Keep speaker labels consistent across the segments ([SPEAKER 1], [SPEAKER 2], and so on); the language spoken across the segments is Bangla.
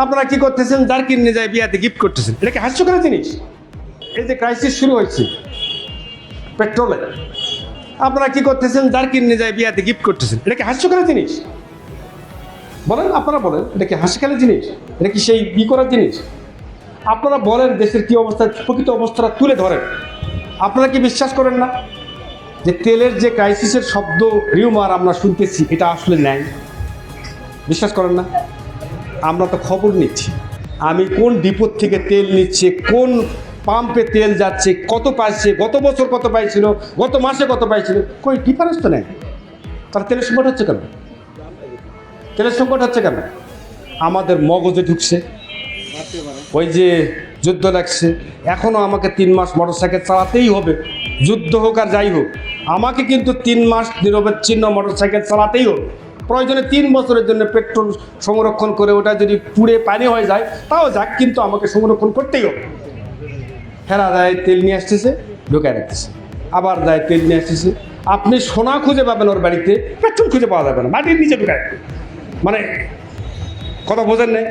[SPEAKER 1] আপনারা কি করতেছেন? যার কিনে যায় বিয়াতে গিফট করতেছেন। এটা কি হাস্যকর জিনিস? এই যে ক্রাইসিস শুরু হয়েছে পেট্রোলে, আপনারা কি করতেছেন? যার কিনে যায় বিয়াতে গিফট করতেছেন। এটা কি হাস্যকর জিনিস? বলেন, আপনারা বলেন, এটা কি হাস্যকর জিনিস? এটা কি সেই করার জিনিস? আপনারা বলেন, দেশের কি অবস্থা, প্রকৃত অবস্থাটা তুলে ধরেন। আপনারা কি বিশ্বাস করেন না যে তেলের যে ক্রাইসিসের শব্দ রিউমার আমরা শুনতেছি, এটা আসলে নেয়? বিশ্বাস করেন না? আমরা তো খবর নিচ্ছি। আমি কোন ডিপোর থেকে তেল নিচ্ছে, কোন পাম্পে তেল যাচ্ছে, কত পাইছে, গত বছর কত পাইছিল, গত মাসে কত পাইছিল, কই ডিফারেন্স তো নেই। তার তেলের সংকট হচ্ছে কেন? তেলের সংকট হচ্ছে কেন? আমাদের মগজে ঢুকছে ওই যে যুদ্ধ লাগছে, এখনও আমাকে 3 মাস মোটরসাইকেল চালাতেই হবে, যুদ্ধ হোক আর যাই হোক, আমাকে কিন্তু 3 মাস নিরবচ্ছিন্ন মোটরসাইকেল চালাতেই হবে। প্রয়োজনে 3 বছরের জন্য পেট্রোল সংরক্ষণ করে ওটা যদি পুড়ে পানি হয়ে যায় তাও যাক, কিন্তু আমাকে সংরক্ষণ করতেই হবে। হেরা যায় তেল নিয়ে আসতেছে, ঢুকায় রাখতেছে, আবার যায় তেল নিয়ে আসতেছে। আপনি সোনা খুঁজে পাবেন ওর বাড়িতে, পেট্রোল খুঁজে পাওয়া যাবে না, মাটির নিচে ঢুকায়। মানে কথা বোঝেন নাই?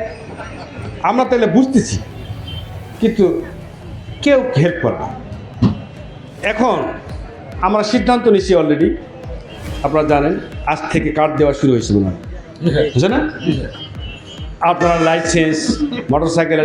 [SPEAKER 1] আমরা তাহলে বুঝতেছি, কিন্তু কেউ হেল্প করে না। এখন আমরা সিদ্ধান্ত নিচ্ছি অলরেডি, আপনারা জানেন আজ থেকে কার্ড দেওয়া শুরু হয়েছে মনে হয়, বুঝে না? আপনারা লাইসেন্স মোটরসাইকেলের